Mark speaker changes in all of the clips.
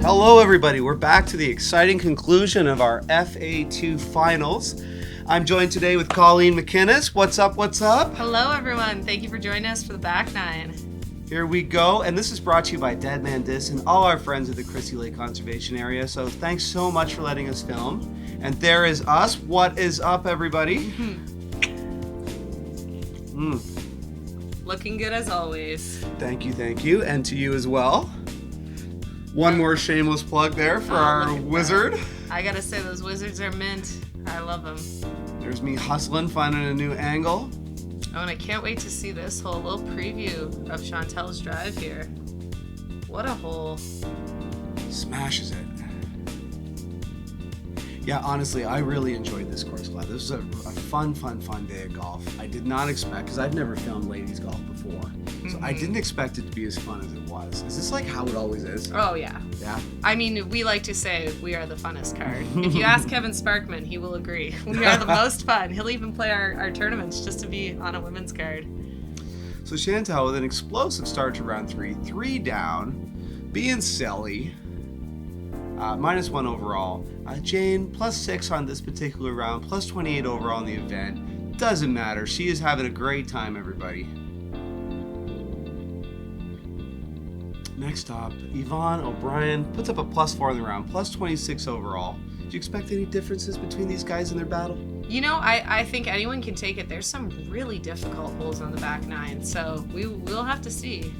Speaker 1: Hello everybody, we're back to the exciting conclusion of our FA2 finals. I'm joined today with Colleen McInnes. What's up, what's up?
Speaker 2: Hello everyone, thank you for joining us for the back nine.
Speaker 1: Here we go, and this is brought to you by Dead Man Dis and all our friends at the Christie Lake Conservation Area, so thanks so much for letting us film. And there is us. What is up, everybody?
Speaker 2: Looking good as always.
Speaker 1: Thank you, and to you as well. One more shameless plug there for our wizard.
Speaker 2: That. I gotta say, those wizards are mint. I love them.
Speaker 1: There's me hustling, finding a new angle.
Speaker 2: Oh, and I can't wait to see this whole little preview of Chantel's drive here. What a hole.
Speaker 1: Smashes it. Yeah, honestly, I really enjoyed this course class. This was a fun day of golf. I did not expect, because I've never filmed ladies golf before, so I didn't expect it to be as fun as it was. Is this like how it always is?
Speaker 2: Oh, yeah.
Speaker 1: Yeah?
Speaker 2: I mean, we like to say we are the funnest card. If you ask Kevin Sparkman, he will agree. We are the most fun. He'll even play our tournaments just to be on a women's card.
Speaker 1: So Chantel with an explosive start to round 3 down, being silly. -1 overall. Jane, +6 on this particular round, +28 overall in the event. Doesn't matter. She is having a great time, everybody. Next up, Eavan O'Brien puts up a +4 in the round, +26 overall. Do you expect any differences between these guys in their battle?
Speaker 2: You know, I think anyone can take it. There's some really difficult holes on the back nine, so we'll have to see.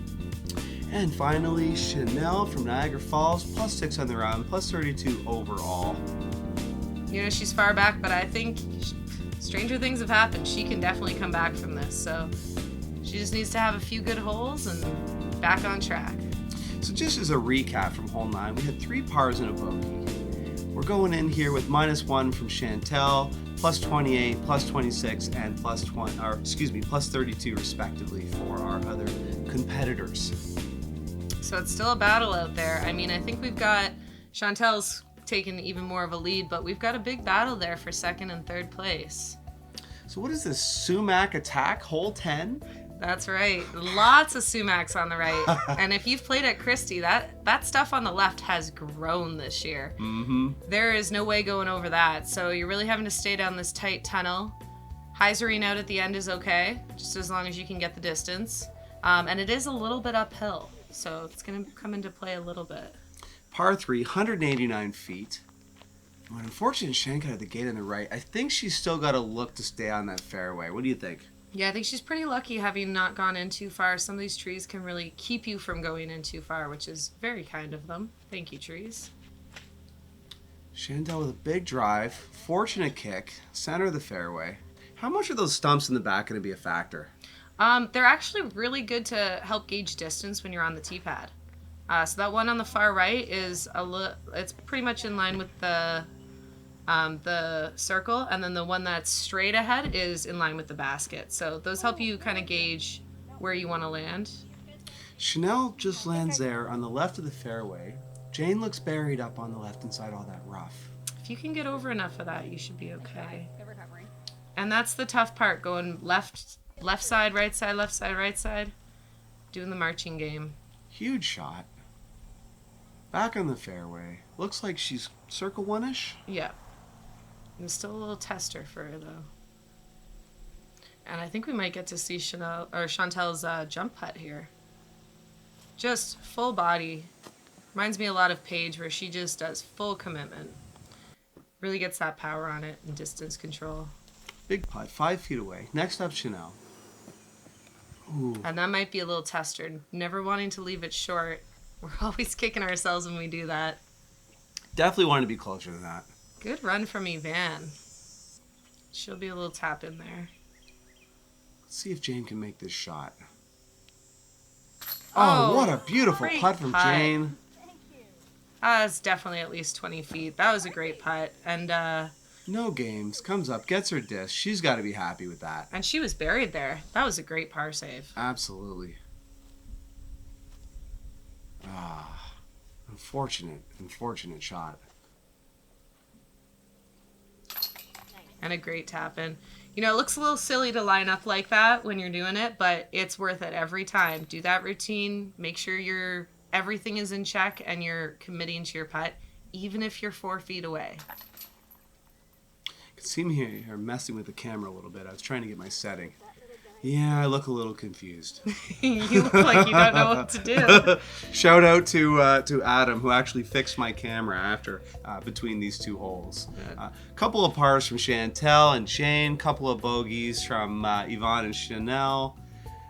Speaker 1: And finally, Chanell from Niagara Falls, +6 on the round, +32 overall.
Speaker 2: You know, she's far back, but I think stranger things have happened. She can definitely come back from this, so she just needs to have a few good holes and back on track.
Speaker 1: So just as a recap from hole 9, we had 3 pars and a bogey. We're going in here with -1 from Chantel, +28, +26, and +32 respectively for our other competitors.
Speaker 2: So it's still a battle out there. I mean, I think we've got Chantel's taken even more of a lead, but we've got a big battle there for second and third place.
Speaker 1: So what is this sumac attack, hole 10?
Speaker 2: That's right. Lots of sumacs on the right. And if you've played at Christie, that stuff on the left has grown this year. There is no way going over that. So you're really having to stay down this tight tunnel. Hyzering out at the end is okay, just as long as you can get the distance. And it is a little bit uphill, so it's going to come into play a little bit.
Speaker 1: Par 3, 189 feet. An unfortunate shank out of the gate on the right. I think she's still got to look to stay on that fairway. What do you think?
Speaker 2: Yeah, I think she's pretty lucky having not gone in too far. Some of these trees can really keep you from going in too far, which is very kind of them. Thank you, trees.
Speaker 1: Chantel with a big drive, fortunate kick, center of the fairway. How much are those stumps in the back going to be a factor?
Speaker 2: They're actually really good to help gauge distance when you're on the tee pad. So that one on the far right is it's pretty much in line with the circle, and then the one that's straight ahead is in line with the basket. So those help you kind of gauge where you want to land.
Speaker 1: Chanel just lands there on the left of the fairway. Jane looks buried up on the left inside all that rough.
Speaker 2: If you can get over enough of that, you should be okay. And that's the tough part, going left side, right side, left side, right side, doing the marching game.
Speaker 1: Huge shot. Back on the fairway. Looks like she's circle one-ish.
Speaker 2: Yeah. It's still a little tester for her, though. And I think we might get to see Chantel's jump putt here. Just full body. Reminds me a lot of Paige, where she just does full commitment. Really gets that power on it and distance control.
Speaker 1: Big putt, 5 feet away. Next up, Chanel. Ooh.
Speaker 2: And that might be a little tester. Never wanting to leave it short. We're always kicking ourselves when we do that.
Speaker 1: Definitely want to be closer than that.
Speaker 2: Good run from Eavan. She'll be a little tap in there.
Speaker 1: Let's see if Jane can make this shot. Oh, what a beautiful putt from Jane.
Speaker 2: It's definitely at least 20 feet. That was a great putt. And
Speaker 1: no games. Comes up, gets her disc. She's got to be happy with that.
Speaker 2: And she was buried there. That was a great par save.
Speaker 1: Absolutely. Unfortunate shot.
Speaker 2: And a great tap in. You know, it looks a little silly to line up like that when you're doing it, but it's worth it every time. Do that routine. Make sure you're everything is in check and you're committing to your putt, even if you're 4 feet away.
Speaker 1: You can see me here messing with the camera a little bit. I was trying to get my setting. Yeah, I look a little confused.
Speaker 2: You look like you don't know what to do.
Speaker 1: Shout out to Adam, who actually fixed my camera after between these 2 holes. Couple of pars from Chantel and Shane, couple of bogeys from Eavan and Chanell,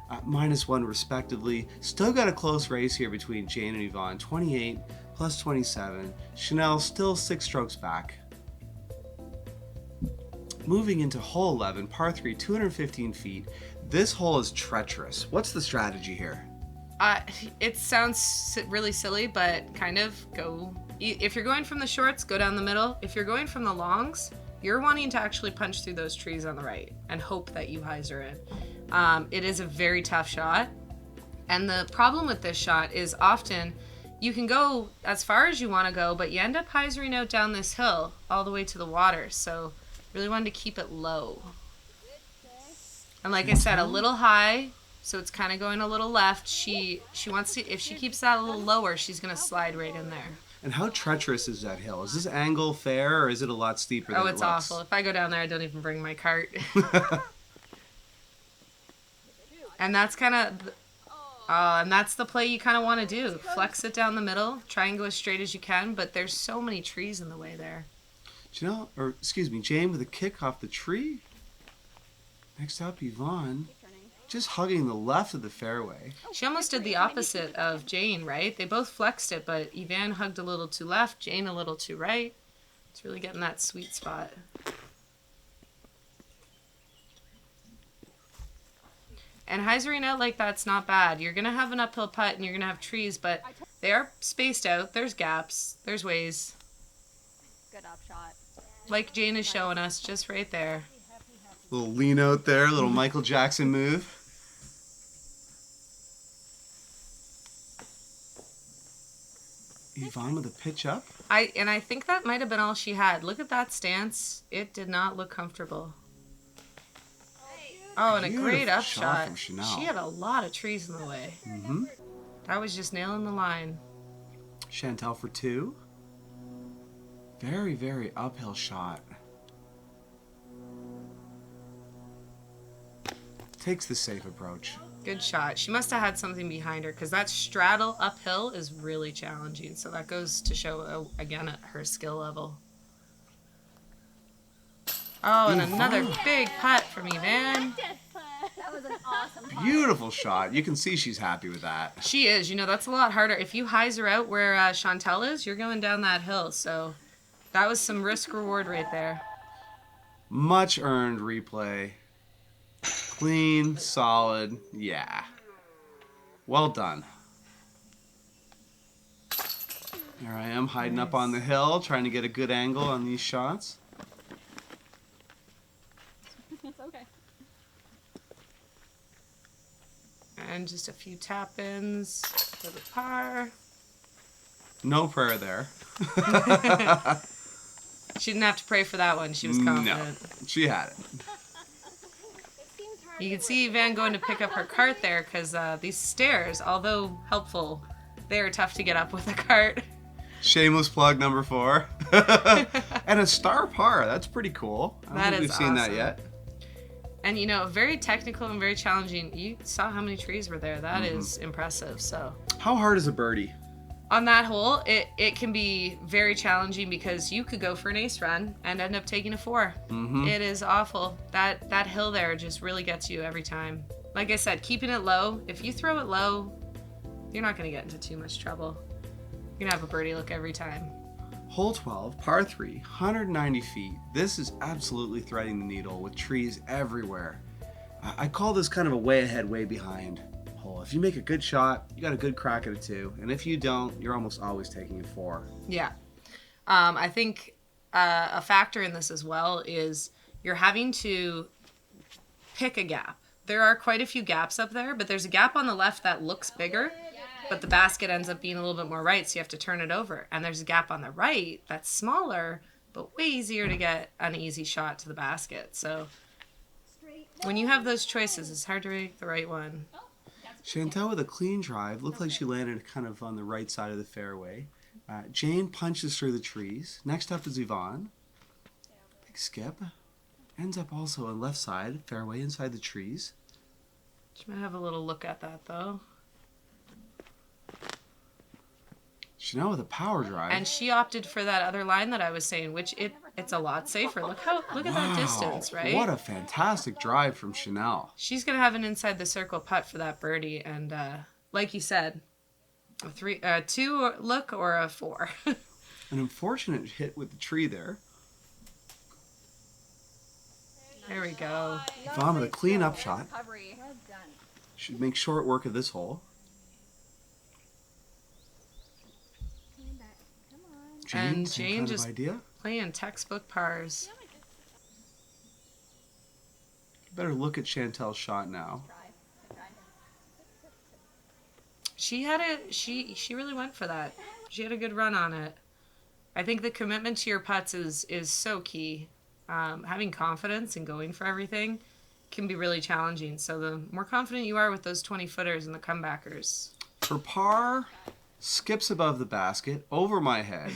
Speaker 1: -1 respectively. Still got a close race here between Jane and Eavan, 28 plus 27. Chanell still 6 strokes back. Moving into hole 11, par 3, 215 feet. This hole is treacherous. What's the strategy here?
Speaker 2: It sounds really silly, but kind of go... If you're going from the shorts, go down the middle. If you're going from the longs, you're wanting to actually punch through those trees on the right and hope that you hyzer in. It is a very tough shot. And the problem with this shot is often you can go as far as you want to go, but you end up hyzering out down this hill all the way to the water. So really wanted to keep it low. And like I said, a little high, so it's kind of going a little left. She wants to, if she keeps that a little lower, she's going to slide right in there.
Speaker 1: And how treacherous is that hill? Is this angle fair, or is it a lot steeper than it looks?
Speaker 2: Oh, it's awful. If I go down there, I don't even bring my cart. And that's kind of, and that's the play you kind of want to do. Flex it down the middle, try and go as straight as you can, but there's so many trees in the way there.
Speaker 1: Jane with a kick off the tree. Next up, Eavan, just hugging the left of the fairway.
Speaker 2: She almost did the opposite of Jane, right? They both flexed it, but Eavan hugged a little too left, Jane a little too right. It's really getting that sweet spot. And hyzering out like that's not bad. You're going to have an uphill putt and you're going to have trees, but they are spaced out. There's gaps. There's ways.
Speaker 3: Good up shot.
Speaker 2: Like Jane is showing us, just right there.
Speaker 1: Little lean out there, little Michael Jackson move. Eavan with a pitch up.
Speaker 2: I think that might have been all she had. Look at that stance. It did not look comfortable. Oh, and a great up shot.
Speaker 1: From Chanell.
Speaker 2: She had a lot of trees in the way.
Speaker 1: Mm-hmm.
Speaker 2: That was just nailing the line.
Speaker 1: Chantel for 2. Very, very uphill shot. Takes the safe approach.
Speaker 2: Good shot. She must have had something behind her because that straddle uphill is really challenging. So that goes to show, again, at her skill level. Oh, and another big putt from Eavan.
Speaker 3: That was an awesome putt.
Speaker 1: Beautiful shot. You can see she's happy with that.
Speaker 2: She is. You know, that's a lot harder. If you hyzer out where Chantel is, you're going down that hill. So that was some risk reward right there.
Speaker 1: Much earned replay. Clean, solid, yeah. Well done. There I am, hiding up on the hill, trying to get a good angle on these shots.
Speaker 3: It's okay.
Speaker 2: And just a few tap-ins for the par.
Speaker 1: No prayer there.
Speaker 2: She didn't have to pray for that one. She was confident.
Speaker 1: No, she had it.
Speaker 2: You can see Eavan going to pick up her cart there because these stairs, although helpful, they are tough to get up with a cart.
Speaker 1: Shameless plug number 4. And a star par. That's pretty cool. I don't think we've seen that yet.
Speaker 2: And, you know, very technical and very challenging. You saw how many trees were there. That is impressive. So,
Speaker 1: how hard is a birdie?
Speaker 2: On that hole, it can be very challenging because you could go for an ace run and end up taking a 4. It is awful. That hill there just really gets you every time. Like I said, keeping it low. If you throw it low, you're not going to get into too much trouble. You're going to have a birdie look every time.
Speaker 1: Hole 12, par 3, 190 feet. This is absolutely threading the needle with trees everywhere. I call this kind of a way ahead, way behind hole. If you make a good shot, you got a good crack at a 2. And if you don't, you're almost always taking a 4.
Speaker 2: Yeah. I think a factor in this as well is you're having to pick a gap. There are quite a few gaps up there, but there's a gap on the left that looks bigger, but the basket ends up being a little bit more right, so you have to turn it over. And there's a gap on the right that's smaller, but way easier to get an easy shot to the basket. So when you have those choices, it's hard to make the right one.
Speaker 1: Chantel with a clean drive. Looked like she landed kind of on the right side of the fairway. Jane punches through the trees. Next up is Eavan. Big skip. Ends up also on left side, fairway inside the trees.
Speaker 2: She might have a little look at that, though.
Speaker 1: Chanel with a power drive.
Speaker 2: And she opted for that other line that I was saying, which it's a lot safer. Look at that distance, right?
Speaker 1: What a fantastic drive from Chanel.
Speaker 2: She's gonna have an inside the circle putt for that birdie, and like you said, a 2 look or a 4.
Speaker 1: An unfortunate hit with the tree there.
Speaker 2: There we go.
Speaker 1: Eavan with a clean up shot.
Speaker 3: Recovery. Well done.
Speaker 1: Should make short work of this hole.
Speaker 3: Coming back. Come on.
Speaker 1: Jane,
Speaker 2: And
Speaker 1: same
Speaker 2: Jane
Speaker 1: kind
Speaker 2: just
Speaker 1: of idea.
Speaker 2: playing textbook pars.
Speaker 1: Better look at Chantel's shot now.
Speaker 2: She really went for that. She had a good run on it. I think the commitment to your putts is so key. Having confidence and going for everything can be really challenging. So the more confident you are with those 20-footers and the comebackers.
Speaker 1: For par, skips above the basket, over my head.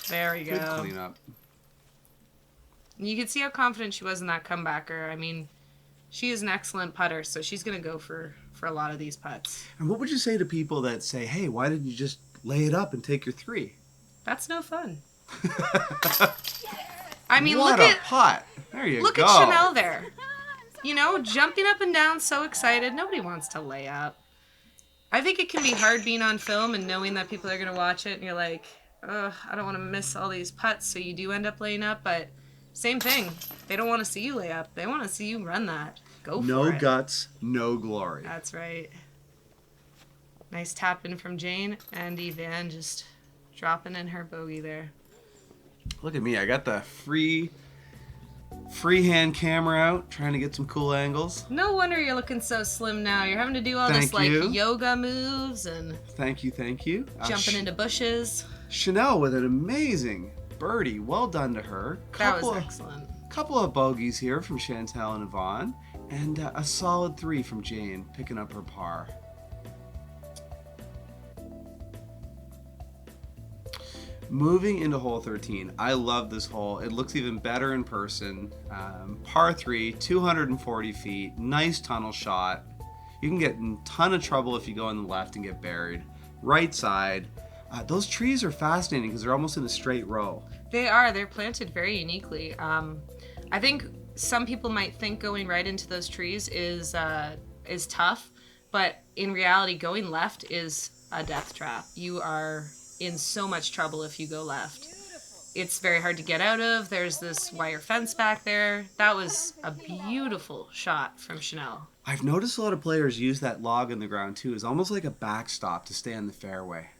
Speaker 2: There you
Speaker 1: Good
Speaker 2: go.
Speaker 1: cleanup.
Speaker 2: You can see how confident she was in that comebacker. I mean, she is an excellent putter, so she's going to go for a lot of these putts.
Speaker 1: And what would you say to people that say, hey, why didn't you just lay it up and take your 3?
Speaker 2: That's no fun. I mean,
Speaker 1: what
Speaker 2: look
Speaker 1: a putt. There you
Speaker 2: Look
Speaker 1: go.
Speaker 2: at Chanel there. You know, jumping up and down, so excited. Nobody wants to lay up. I think it can be hard being on film and knowing that people are going to watch it, and you're like, ugh, I don't want to miss all these putts, so you do end up laying up, but same thing. They don't want to see you lay up. They want to see you run that. Go for it.
Speaker 1: No guts, no glory.
Speaker 2: That's right. Nice tap in from Jane, and Eavan just dropping in her bogey there.
Speaker 1: Look at me. I got the freehand camera out, trying to get some cool angles.
Speaker 2: No wonder you're looking so slim now. You're having to do all
Speaker 1: Thank
Speaker 2: this like
Speaker 1: you.
Speaker 2: yoga moves and
Speaker 1: Thank you.
Speaker 2: jumping into bushes.
Speaker 1: Chanel with an amazing birdie. Well done to her.
Speaker 2: That was excellent.
Speaker 1: Couple of bogeys here from Chantel and Eavan, and a solid 3 from Jane, picking up her par. Moving into hole 13, I love this hole. It looks even better in person. Par 3, 240 feet, nice tunnel shot. You can get in a ton of trouble if you go on the left and get buried. Right side, those trees are fascinating because they're almost in a straight row.
Speaker 2: They are. They're planted very uniquely. I think some people might think going right into those trees is tough, but in reality, going left is a death trap. You are in so much trouble if you go left. It's very hard to get out of. There's this wire fence back there. That was a beautiful shot from Chanel.
Speaker 1: I've noticed a lot of players use that log in the ground too. It's almost like a backstop to stay on the fairway.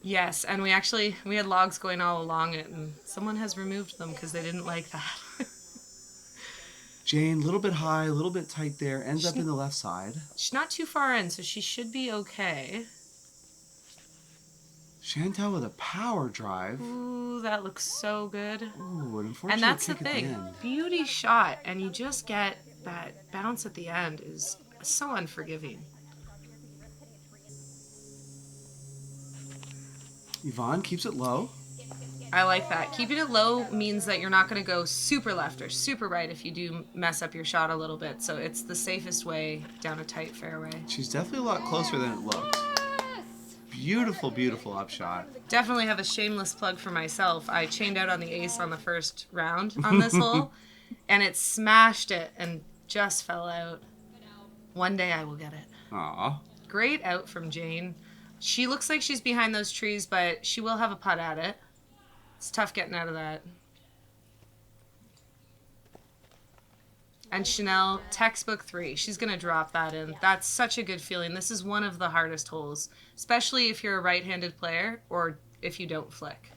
Speaker 2: Yes, and we had logs going all along it, and someone has removed them because they didn't like that.
Speaker 1: Jane, a little bit high, a little bit tight there, ends up in the left side.
Speaker 2: She's not too far in, so she should be okay.
Speaker 1: Chantel with a power drive.
Speaker 2: Ooh, that looks so good.
Speaker 1: Ooh, an unfortunate
Speaker 2: And that's the
Speaker 1: kick at
Speaker 2: thing.
Speaker 1: end.
Speaker 2: Beauty shot, and you just get that bounce at the end is so unforgiving.
Speaker 1: Eavan keeps it low.
Speaker 2: I like that. Keeping it low means that you're not going to go super left or super right if you do mess up your shot a little bit. So it's the safest way down a tight fairway.
Speaker 1: She's definitely a lot closer than it looks. Beautiful, beautiful upshot.
Speaker 2: Definitely have a shameless plug for myself. I chained out on the ace on the first round on this hole, and it smashed it and just fell out. One day I will get it.
Speaker 1: Aw.
Speaker 2: Great out from Jane. She looks like she's behind those trees, but she will have a putt at it. It's tough getting out of that. And Chanel, textbook 3. She's going to drop that in. That's such a good feeling. This is one of the hardest holes, especially if you're a right-handed player or if you don't flick.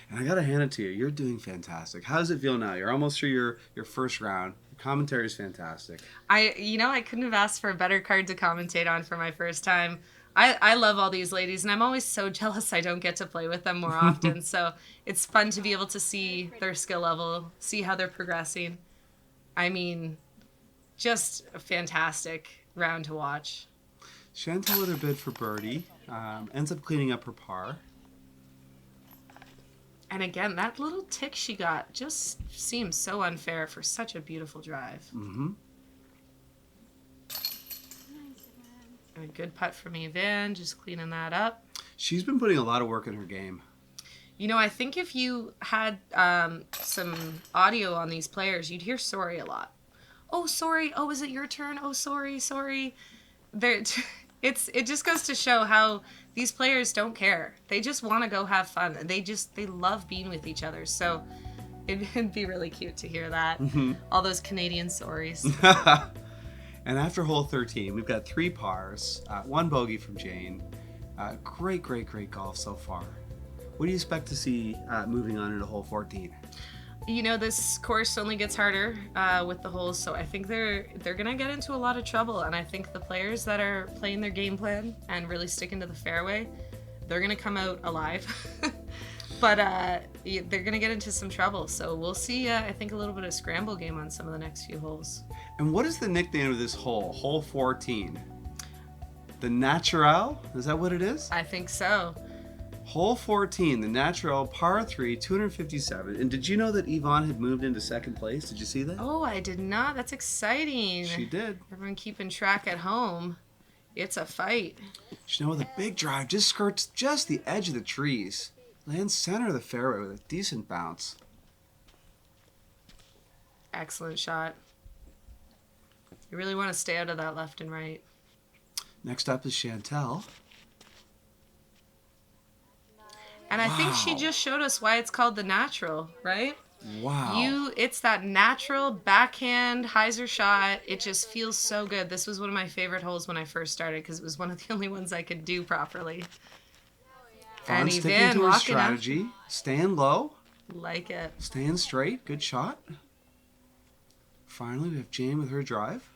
Speaker 1: And I got to hand it to you. You're doing fantastic. How does it feel now? You're almost through your first round. Your commentary is fantastic.
Speaker 2: I couldn't have asked for a better card to commentate on for my first time. I love all these ladies, and I'm always so jealous I don't get to play with them more often. So it's fun to be able to see their skill level, see how they're progressing. I mean, just a fantastic round to watch.
Speaker 1: Chantel with her bid for birdie ends up cleaning up her par.
Speaker 2: And again, that little tick she got just seems so unfair for such a beautiful drive.
Speaker 1: Mm-hmm.
Speaker 2: And a good putt from Eavan, just cleaning that up.
Speaker 1: She's been putting a lot of work in her game.
Speaker 2: You know, I think if you had some audio on these players, you'd hear sorry a lot. Oh, sorry. Oh, is it your turn? Oh, sorry. It just goes to show how these players don't care. They just want to go have fun. They love being with each other. So it'd be really cute to hear that.
Speaker 1: Mm-hmm.
Speaker 2: All those Canadian stories.
Speaker 1: And after hole 13, we've got 3 pars, 1 bogey from Jane. Great golf so far. What do you expect to see moving on into hole 14?
Speaker 2: You know, this course only gets harder with the holes, so I think they're gonna get into a lot of trouble. And I think the players that are playing their game plan and really sticking to the fairway, they're gonna come out alive. But they're gonna get into some trouble. So we'll see. I think a little bit of scramble game on some of the next few holes.
Speaker 1: And what is the nickname of this hole? Hole 14. The Natural? Is that what it is?
Speaker 2: I think so.
Speaker 1: Hole 14, the Natural, par 3, 257. And did you know that Eavan had moved into second place? Did you see that?
Speaker 2: Oh, I did not. That's exciting.
Speaker 1: She did.
Speaker 2: Everyone keeping track at home. It's a fight.
Speaker 1: Chanel with a big drive, just skirts just the edge of the trees. Lands center of the fairway with a decent bounce.
Speaker 2: Excellent shot. You really want to stay out of that left and right.
Speaker 1: Next up is Chantel.
Speaker 2: And I think she just showed us why it's called the Natural, right?
Speaker 1: Wow.
Speaker 2: It's that natural backhand hyzer shot. It just feels so good. This was one of my favorite holes when I first started because it was one of the only ones I could do properly.
Speaker 1: Fun,
Speaker 2: And
Speaker 1: sticking
Speaker 2: Eavan
Speaker 1: to her
Speaker 2: walking up.
Speaker 1: strategy. Staying low.
Speaker 2: Like it.
Speaker 1: Staying straight. Good shot. Finally, we have Jane with her drive.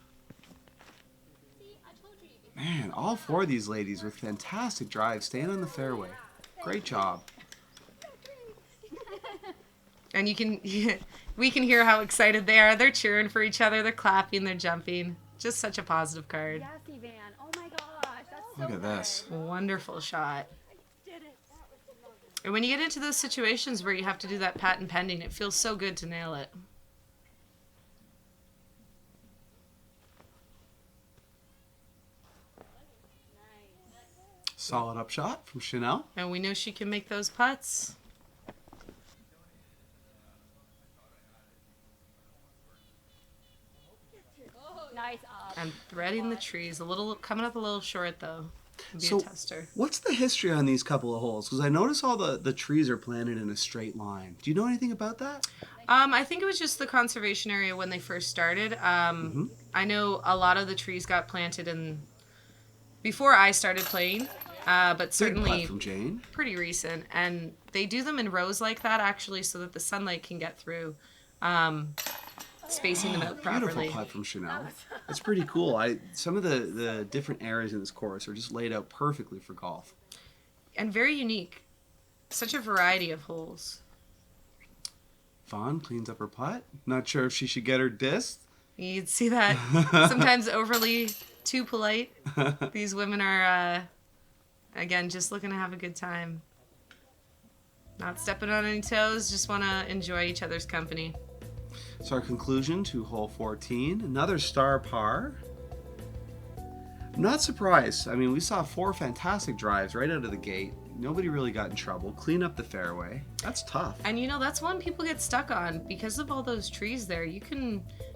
Speaker 1: Man, all 4 of these ladies with fantastic drives, staying on the fairway. Great job.
Speaker 2: And we can hear how excited they are. They're cheering for each other. They're clapping. They're jumping. Just such a positive card.
Speaker 3: Yes, Evan. Oh my gosh, that's so
Speaker 1: Look at this.
Speaker 2: Wonderful shot.
Speaker 3: Did it.
Speaker 2: And when you get into those situations where you have to do that patent pending, it feels so good to nail it.
Speaker 1: Solid upshot from Chanel.
Speaker 2: And we know she can make those putts.
Speaker 3: Nice up.
Speaker 2: And threading the trees. Coming up a little short, though. Be
Speaker 1: So,
Speaker 2: a tester.
Speaker 1: what's the history on these couple of holes? Because I notice all the trees are planted in a straight line. Do you know anything about that?
Speaker 2: I think it was just the conservation area when they first started. I know a lot of the trees got planted before I started playing, but
Speaker 1: Big
Speaker 2: certainly
Speaker 1: putt from Jane.
Speaker 2: pretty recent. And they do them in rows like that, actually, so that the sunlight can get through, spacing them out properly.
Speaker 1: Beautiful putt from Chanel. It's pretty cool. Some of the different areas in this course are just laid out perfectly for golf.
Speaker 2: And very unique. Such a variety of holes.
Speaker 1: Fawn cleans up her putt. Not sure if she should get her disc.
Speaker 2: You'd see that sometimes overly too polite. These women are, again, just looking to have a good time. Not stepping on any toes, just want to enjoy each other's company.
Speaker 1: So our conclusion to hole 14, another star par. I'm not surprised. I mean, we saw 4 fantastic drives right out of the gate. Nobody really got in trouble. Clean up the fairway. That's tough.
Speaker 2: And you know, that's one people get stuck on. Because of all those trees there,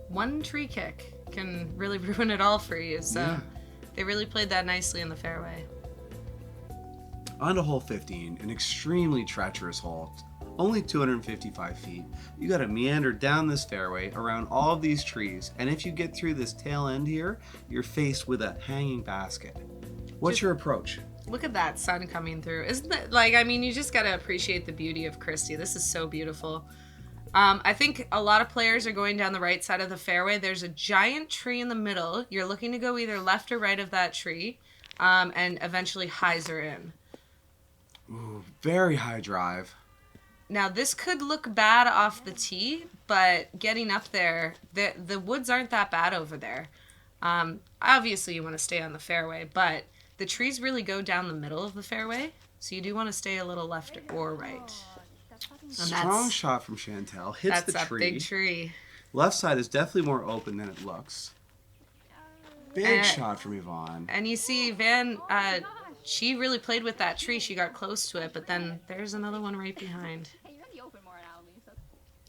Speaker 2: one tree kick can really ruin it all for you. So
Speaker 1: Yeah.
Speaker 2: they really played that nicely in the fairway.
Speaker 1: On to hole 15, an extremely treacherous hole. Only 255 feet. You got to meander down this fairway around all of these trees, and if you get through this tail end here, you're faced with a hanging basket. What's your approach?
Speaker 2: Look at that sun coming through. Isn't it like, I mean, you just got to appreciate the beauty of Christie. This is so beautiful. I think a lot of players are going down the right side of the fairway. There's a giant tree in the middle. You're looking to go either left or right of that tree, and eventually hyzer in.
Speaker 1: Ooh, very high drive.
Speaker 2: Now, this could look bad off the tee, but getting up there, the woods aren't that bad over there. Obviously, you want to stay on the fairway, but the trees really go down the middle of the fairway, so you do want to stay a little left or right.
Speaker 1: Strong shot from Chantel. Hits the tree.
Speaker 2: That's a big tree.
Speaker 1: Left side is definitely more open than it looks. Big shot from Eavan.
Speaker 2: And you see Van, she really played with that tree. She got close to it, but then there's another one right behind.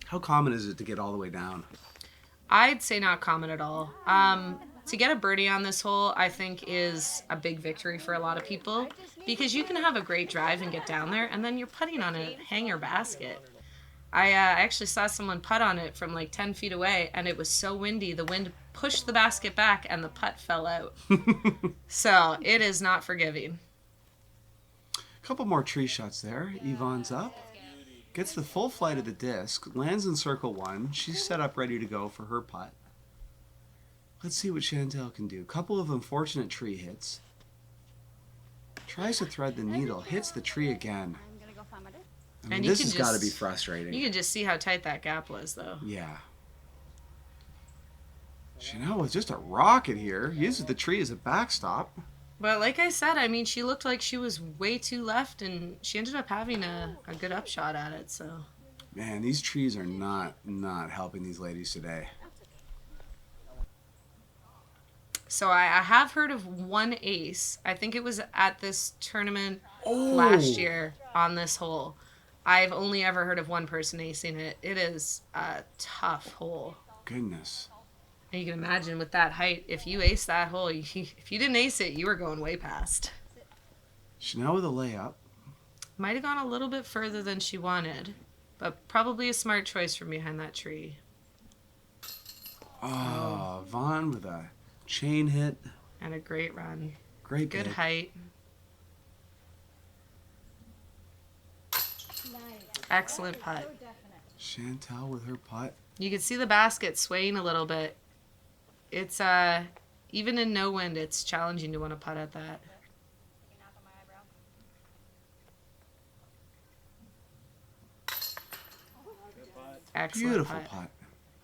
Speaker 1: How common is it to get all the way down?
Speaker 2: I'd say not common at all. To get a birdie on this hole, I think, is a big victory for a lot of people because you can have a great drive and get down there, and then you're putting on a hanger basket. I actually saw someone putt on it from like 10 feet away, and it was so windy, the wind pushed the basket back, and the putt fell out. So it is not forgiving.
Speaker 1: A couple more tree shots there. Eavan's up. Gets the full flight of the disc. Lands in circle one. She's set up ready to go for her putt. Let's see what Chantel can do. Couple of unfortunate tree hits. Tries to thread the needle. Hits the tree again. I mean, this has got to be frustrating.
Speaker 2: You can just see how tight that gap was, though.
Speaker 1: Yeah. Chanel was just a rocket here. Uses the tree as a backstop.
Speaker 2: But like I said, I mean, she looked like she was way too left, and she ended up having a good upshot at it, so.
Speaker 1: Man, these trees are not helping these ladies today.
Speaker 2: So I have heard of one ace. I think it was at this tournament last year on this hole. I've only ever heard of one person acing it. It is a tough hole.
Speaker 1: Goodness.
Speaker 2: And you can imagine with that height, if you ace that hole, if you didn't ace it, you were going way past.
Speaker 1: Chanel with a layup.
Speaker 2: Might have gone a little bit further than she wanted, but probably a smart choice from behind that tree.
Speaker 1: Oh, Vaughn with a chain hit.
Speaker 2: And a great run.
Speaker 1: Great
Speaker 2: Good
Speaker 1: hit.
Speaker 2: height. Excellent putt.
Speaker 1: Chantel with her putt.
Speaker 2: You can see the basket swaying a little bit. It's even in no wind, it's challenging to want to putt at that. Excellent
Speaker 1: Beautiful putt.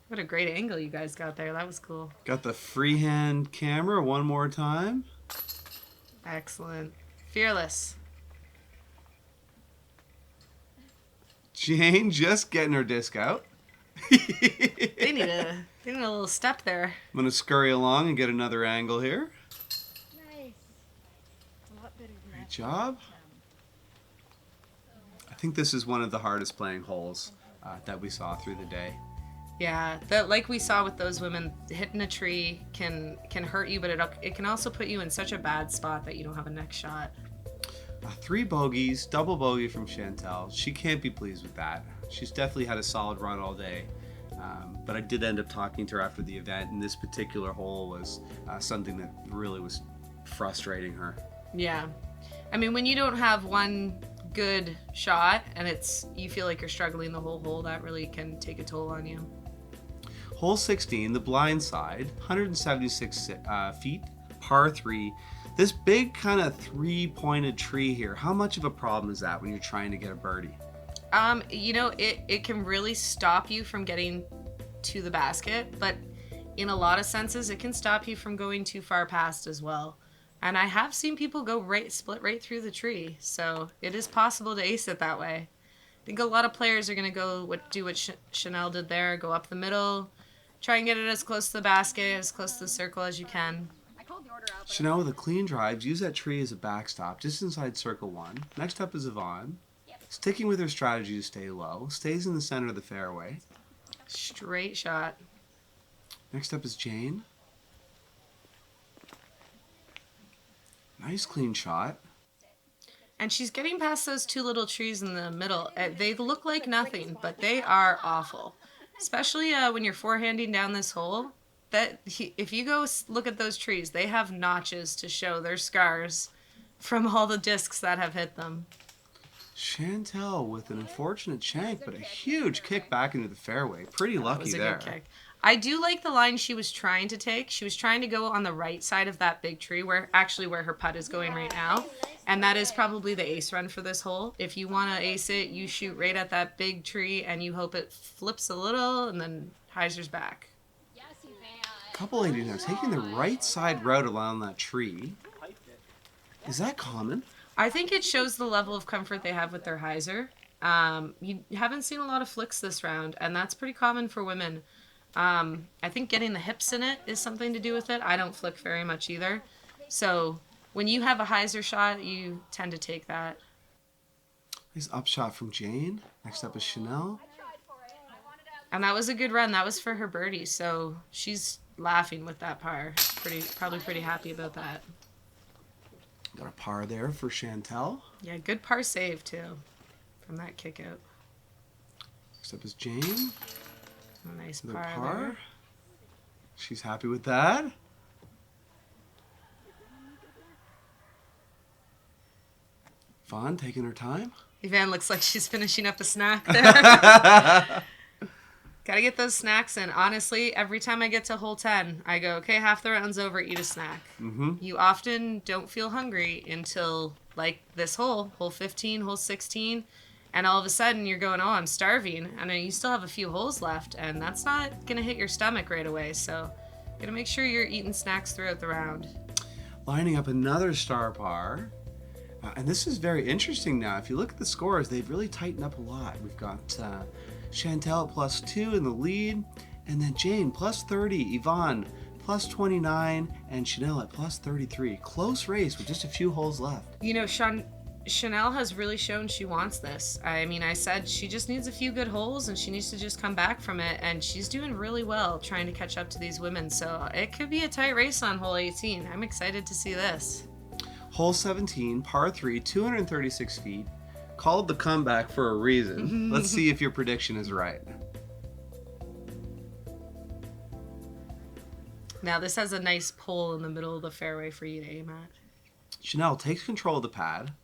Speaker 2: What a great angle you guys got there. That was cool.
Speaker 1: Got the freehand camera one more time.
Speaker 2: Excellent. Fearless.
Speaker 1: Jane just getting her disc out.
Speaker 2: They need a little step there.
Speaker 1: I'm going to scurry along and get another angle here.
Speaker 3: Nice.
Speaker 1: Great job. I think this is one of the hardest playing holes that we saw through the day.
Speaker 2: Yeah, like we saw with those women, hitting a tree can hurt you, but it can also put you in such a bad spot that you don't have a next shot.
Speaker 1: 3 bogeys, double bogey from Chantel. She can't be pleased with that. She's definitely had a solid run all day. But I did end up talking to her after the event, and this particular hole was something that really was frustrating her.
Speaker 2: Yeah. I mean, when you don't have one good shot and you feel like you're struggling the whole hole, that really can take a toll on you.
Speaker 1: Hole 16, the blind side, 176 feet, par 3. This big kind of 3-pointed tree here, how much of a problem is that when you're trying to get a birdie?
Speaker 2: You know, it can really stop you from getting to the basket, but in a lot of senses, it can stop you from going too far past as well. And I have seen people split right through the tree, so it is possible to ace it that way. I think a lot of players are going to do what Chanel did there, go up the middle, try and get it as close to the basket, as close to the circle as you can.
Speaker 1: Chanel with a clean drive, use that tree as a backstop just inside circle 1. Next up is Eavan. Sticking with her strategy to stay low, stays in the center of the fairway.
Speaker 2: Straight shot.
Speaker 1: Next up is Jane. Nice clean shot.
Speaker 2: And she's getting past those 2 little trees in the middle. They look like nothing, but they are awful. Especially when you're forehanding down this hole. If you go look at those trees, they have notches to show their scars from all the discs that have hit them.
Speaker 1: Chantel with an unfortunate shank, but a huge kick back into the fairway. Pretty lucky there.
Speaker 2: Good kick. I do like the line she was trying to take. She was trying to go on the right side of that big tree, where her putt is going right now. And that is probably the ace run for this hole. If you want to ace it, you shoot right at that big tree and you hope it flips a little and then hyzers back.
Speaker 1: Couple ladies now taking the right side route along that tree. Is that common?
Speaker 2: I think it shows the level of comfort they have with their hyzer. You haven't seen a lot of flicks this round, and that's pretty common for women. I think getting the hips in it is something to do with it. I don't flick very much either. So when you have a hyzer shot, you tend to take that.
Speaker 1: Nice upshot from Jane. Next up is Chanel.
Speaker 2: And that was a good run. That was for her birdie, so she's laughing with that par. Probably pretty happy about that.
Speaker 1: Got a par there for Chantel.
Speaker 2: Yeah, good par save, too, from that kick out.
Speaker 1: Next up is Jane.
Speaker 2: A nice
Speaker 1: Another
Speaker 2: par there.
Speaker 1: She's happy with that. Fawn taking her time.
Speaker 2: Eavan looks like she's finishing up a snack there. Gotta get those snacks in. Honestly, every time I get to hole 10, I go, okay, half the round's over, eat a snack.
Speaker 1: Mm-hmm.
Speaker 2: You often don't feel hungry until, like, this hole 15, hole 16, and all of a sudden you're going, oh, I'm starving, and then you still have a few holes left, and that's not gonna hit your stomach right away, so gotta make sure you're eating snacks throughout the round.
Speaker 1: Lining up another star par. And this is very interesting now. If you look at the scores, they've really tightened up a lot. We've got Chantel at +2 in the lead, and then Jane +30, Eavan +29, and Chanel at +33. Close race with just a few holes left.
Speaker 2: You know, Chanel has really shown she wants this. I mean, I said she just needs a few good holes and she needs to just come back from it, and she's doing really well trying to catch up to these women. So it could be a tight race on hole 18. I'm excited to see this.
Speaker 1: Hole 17, par 3, 236 feet. Called the comeback for a reason. Let's see if your prediction is right.
Speaker 2: Now this has a nice pull in the middle of the fairway for you to aim at.
Speaker 1: Chanel takes control of the pad.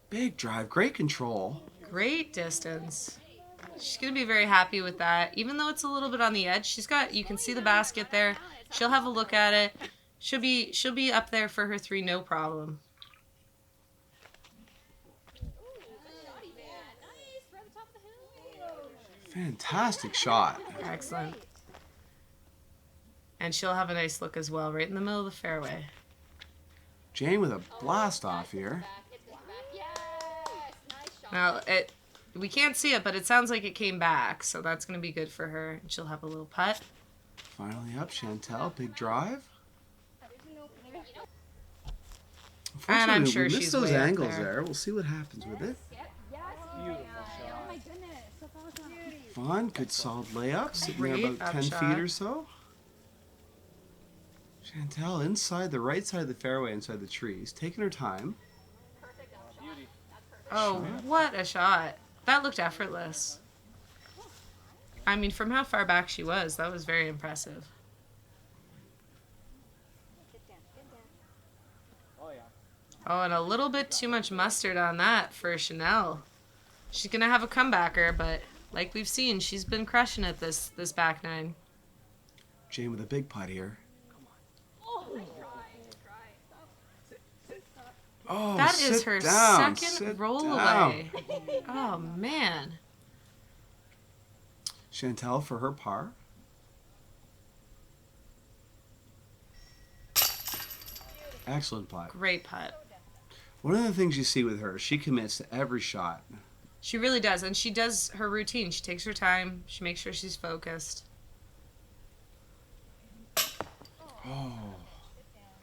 Speaker 1: Big drive, great control.
Speaker 2: Great distance. She's gonna be very happy with that. Even though it's a little bit on the edge, you can see the basket there. She'll have a look at it. She'll be up there for her 3, no problem.
Speaker 1: Fantastic shot.
Speaker 2: Excellent. And she'll have a nice look as well, right in the middle of the fairway.
Speaker 1: Jane with a blast off here.
Speaker 2: Now, we can't see it, but it sounds like it came back, so that's going to be good for her. And she'll have a little putt.
Speaker 1: Finally up, Chantel, big drive.
Speaker 2: And I'm sure
Speaker 1: we missed
Speaker 2: she's
Speaker 1: those
Speaker 2: way up
Speaker 1: angles
Speaker 2: there.
Speaker 1: there. We'll see what happens with it.
Speaker 3: Oh my goodness. So awesome.
Speaker 1: Fun, good solid layup, sitting there
Speaker 2: Great
Speaker 1: about 10
Speaker 2: upshot.
Speaker 1: feet or so. Chantel inside the right side of the fairway, inside the trees, taking her time.
Speaker 2: Oh, what a shot. That looked effortless. I mean, from how far back she was, that was very impressive. Oh, and a little bit too much mustard on that for Chanel. She's going to have a comebacker, but like we've seen, she's been crushing it this back nine.
Speaker 1: Jane with a big putt here. Oh,
Speaker 2: That is
Speaker 1: sit
Speaker 2: her
Speaker 1: down,
Speaker 2: second
Speaker 1: sit
Speaker 2: roll
Speaker 1: down.
Speaker 2: away. Oh, man.
Speaker 1: Chantel for her par. Excellent putt.
Speaker 2: Great putt.
Speaker 1: One of the things you see with her, she commits to every shot.
Speaker 2: She really does, and she does her routine. She takes her time. She makes sure she's focused.
Speaker 1: Oh,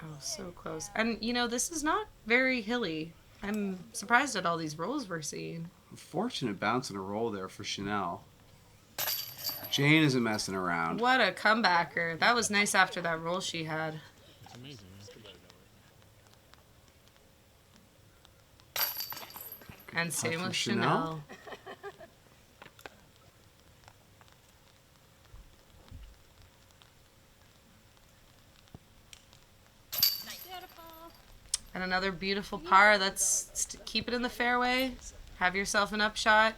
Speaker 2: Oh, so close. And, you know, this is not very hilly. I'm surprised at all these rolls we're seeing.
Speaker 1: unfortunate bounce and a roll there for Chanel. Jane isn't messing around.
Speaker 2: What a comebacker. That was nice after that roll she had. And same
Speaker 1: from
Speaker 2: with
Speaker 1: Chanel.
Speaker 2: Chanel. And another beautiful par. Keep it in the fairway. Have yourself an upshot.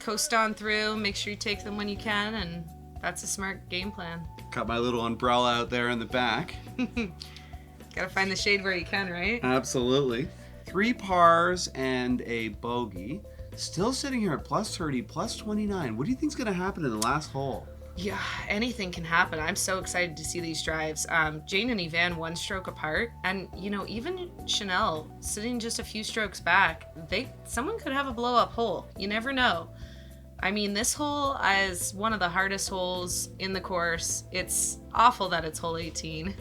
Speaker 2: coast on through, make sure you take them when you can, and that's a smart game plan.
Speaker 1: Got my little umbrella out there in the back.
Speaker 2: Gotta find the shade where you can, right?
Speaker 1: Absolutely. 3 pars and a bogey. Still sitting here at plus 30, plus 29. What do you think's going to happen in the last hole?
Speaker 2: Yeah, anything can happen. I'm so excited to see these drives. Jane and Eavan 1 stroke apart, and even Chanell sitting just a few strokes back. Someone could have a blow up hole. You never know. I mean, this hole is one of the hardest holes in the course. It's awful that it's hole 18,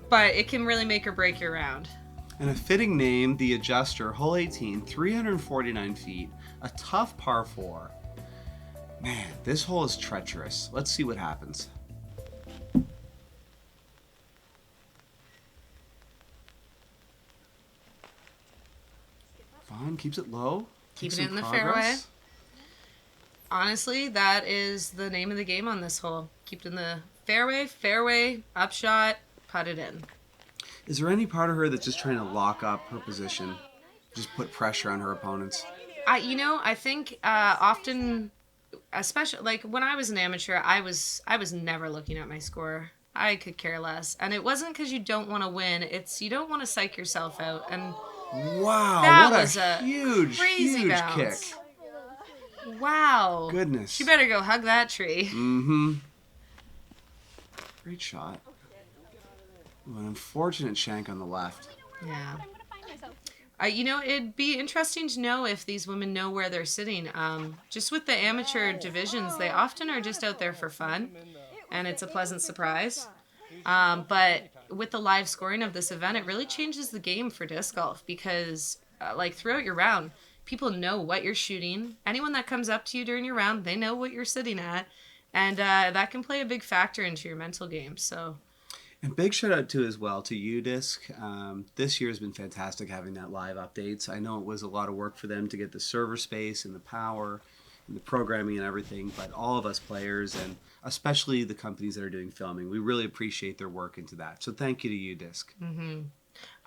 Speaker 2: but it can really make or break your round.
Speaker 1: And a fitting name, the Adjuster, hole 18, 349 feet, a tough par 4. Man, this hole is treacherous. Let's see what happens. Vaughn keeps it low.
Speaker 2: Keeping it in the fairway. Honestly, that is the name of the game on this hole. Keep it in the fairway, upshot, putt it in.
Speaker 1: Is there any part of her that's just trying to lock up her position? Just put pressure on her opponents?
Speaker 2: I think often, especially like when I was an amateur, I was never looking at my score. I could care less. And it wasn't because you don't want to win. It's you don't want to psych yourself out. And
Speaker 1: wow,
Speaker 2: that
Speaker 1: what
Speaker 2: was a
Speaker 1: huge
Speaker 2: bounce.
Speaker 1: kick.
Speaker 2: Wow.
Speaker 1: Goodness.
Speaker 2: She better go hug that tree.
Speaker 1: Mm-hmm. Great shot. Ooh, an unfortunate shank on the left.
Speaker 2: Yeah. It'd be interesting to know if these women know where they're sitting. Just with the amateur divisions, they often are just out there for fun, and it's a pleasant surprise. But with the live scoring of this event, it really changes the game for disc golf because, throughout your round, people know what you're shooting. Anyone that comes up to you during your round, they know what you're sitting at, and that can play a big factor into your mental game. So.
Speaker 1: And big shout out to as well to UDisc. This year has been fantastic having that live updates. I know it was a lot of work for them to get the server space and the power and the programming and everything, but all of us players and especially the companies that are doing filming, we really appreciate their work into that. So thank you to UDisc.
Speaker 2: Mm-hmm.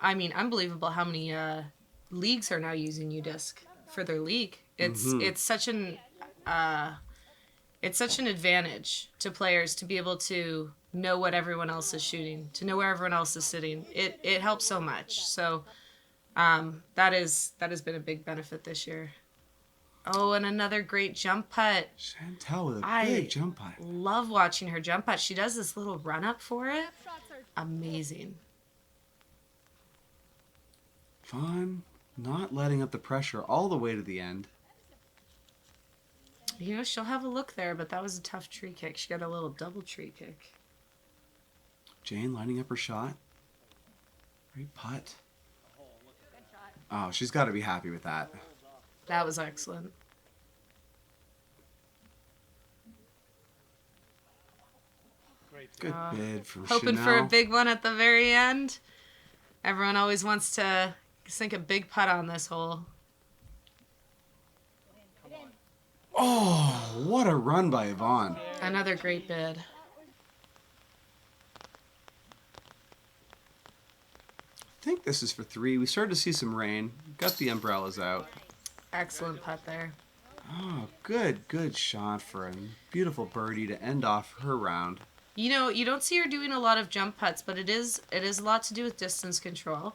Speaker 2: I mean, unbelievable how many leagues are now using UDisc for their league. It's such an advantage to players to be able to know what everyone else is shooting, to know where everyone else is sitting. It helps so much. So that has been a big benefit this year. Oh, and another great jump putt.
Speaker 1: Chantel with a big jump putt.
Speaker 2: Love watching her jump putt. She does this little run up for it. Amazing.
Speaker 1: Vaughn not letting up the pressure all the way to the end.
Speaker 2: She'll have a look there, but that was a tough tree kick. She got a little double tree kick.
Speaker 1: Jane lining up her shot. Great putt. Oh, she's got to be happy with that.
Speaker 2: That was excellent.
Speaker 1: Good bid from
Speaker 2: Hoping
Speaker 1: Chanel.
Speaker 2: for a big one at the very end. Everyone always wants to sink a big putt on this hole.
Speaker 1: Oh, what a run by Yvonne.
Speaker 2: Another great bid.
Speaker 1: I think this is for 3. We started to see some rain. Got the umbrellas out.
Speaker 2: Excellent putt there.
Speaker 1: Oh, good shot for a beautiful birdie to end off her round.
Speaker 2: You don't see her doing a lot of jump putts, but it is a lot to do with distance control.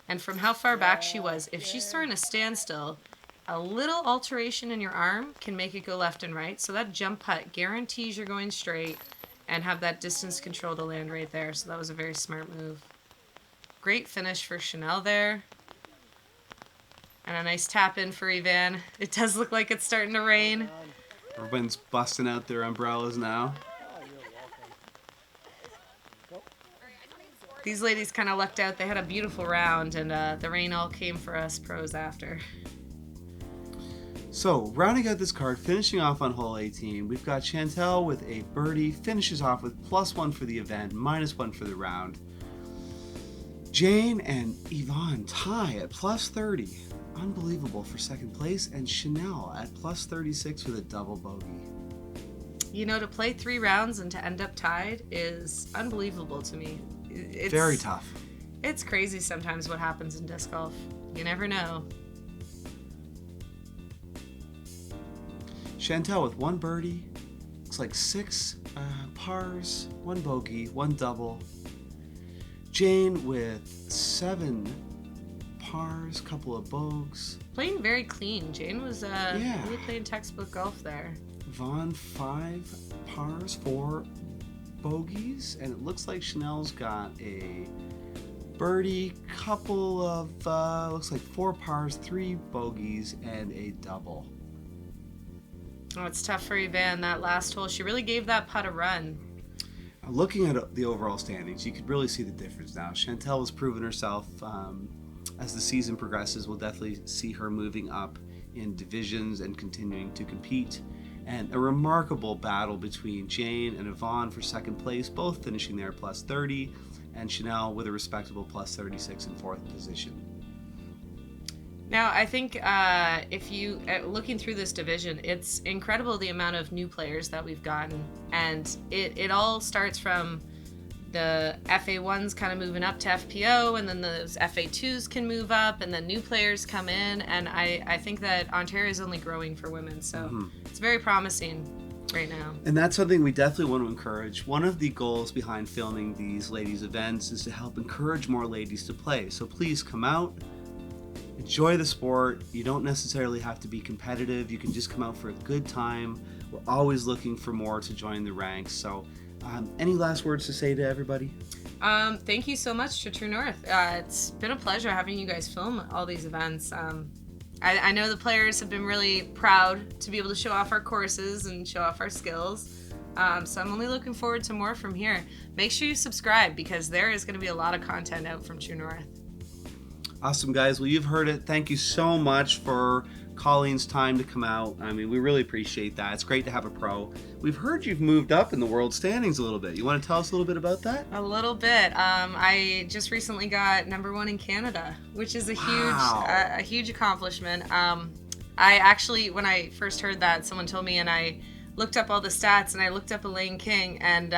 Speaker 2: And from how far back she was, if she's throwing a standstill, a little alteration in your arm can make it go left and right. So that jump putt guarantees you're going straight and have that distance control to land right there. So that was a very smart move. Great finish for Chanel there. And a nice tap in for Eavan. It does look like it's starting to rain.
Speaker 1: Everyone's busting out their umbrellas now.
Speaker 2: These ladies kind of lucked out. They had a beautiful round, and the rain all came for us pros after.
Speaker 1: So, rounding out this card, finishing off on hole 18, we've got Chantel with a birdie, finishes off with +1 for the event, -1 for the round. Jane and Eavan tie at +30. Unbelievable for second place, and Chanel at +36 with a double bogey.
Speaker 2: To play 3 rounds and to end up tied is unbelievable to me. It's
Speaker 1: very tough.
Speaker 2: It's crazy sometimes what happens in disc golf. You never know.
Speaker 1: Chantel with 1 birdie. Looks like 6 pars, 1 bogey, 1 double. Jane with 7 pars, couple of bogeys.
Speaker 2: Playing very clean. Jane was really playing textbook golf there.
Speaker 1: Vaughn 5 pars, 4 bogeys, and it looks like Chanel's got a birdie, couple of looks like 4 pars, 3 bogeys, and a double.
Speaker 2: Oh, it's tough for Eavan. That last hole, she really gave that putt a run.
Speaker 1: Looking at the overall standings, you could really see the difference now. Chantel has proven herself. As the season progresses, we'll definitely see her moving up in divisions and continuing to compete. And a remarkable battle between Jane and Eavan for second place, both finishing there plus 30, and Chanel with a respectable plus 36 in 4th position.
Speaker 2: Now, I think if you, looking through this division, it's incredible the amount of new players that we've gotten. And it all starts from the FA1s kind of moving up to FPO, and then those FA2s can move up, and then new players come in. And I think that Ontario is only growing for women. So it's very promising right now.
Speaker 1: And that's something we definitely want to encourage. One of the goals behind filming these ladies events is to help encourage more ladies to play. So please come out. Enjoy the sport. You don't necessarily have to be competitive. You can just come out for a good time. We're always looking for more to join the ranks. So any last words to say to everybody?
Speaker 2: Thank you so much to True North. It's been a pleasure having you guys film all these events. I know the players have been really proud to be able to show off our courses and show off our skills. So I'm only looking forward to more from here. Make sure you subscribe, because there is going to be a lot of content out from True North.
Speaker 1: Awesome, guys. Well, you've heard it. Thank you so much for Colleen's time to come out. I mean, we really appreciate that. It's great to have a pro. We've heard you've moved up in the world standings a little bit. You want to tell us a little bit about that?
Speaker 2: A little bit. I just recently got #1 in Canada, which is a huge accomplishment. I actually, when I first heard that, someone told me, and I looked up all the stats, and I looked up Elaine King, and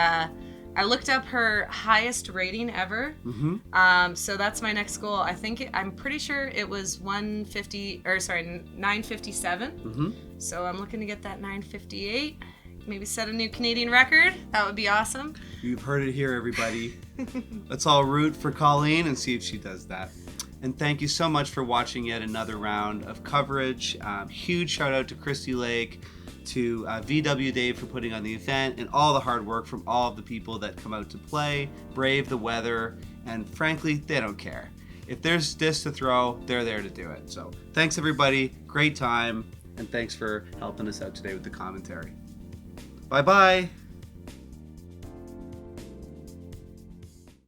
Speaker 2: I looked up her highest rating ever. So that's my next goal. I'm pretty sure it was 957. So I'm looking to get that 958. Maybe set a new Canadian record. That would be awesome.
Speaker 1: You've heard it here, everybody. Let's all root for Colleen and see if she does that. And thank you so much for watching yet another round of coverage. Huge shout out to Christie Lake, to VW Dave for putting on the event, and all the hard work from all of the people that come out to play, brave the weather, and frankly, they don't care. If there's discs to throw, they're there to do it. So thanks, everybody. Great time, and thanks for helping us out today with the commentary. Bye-bye.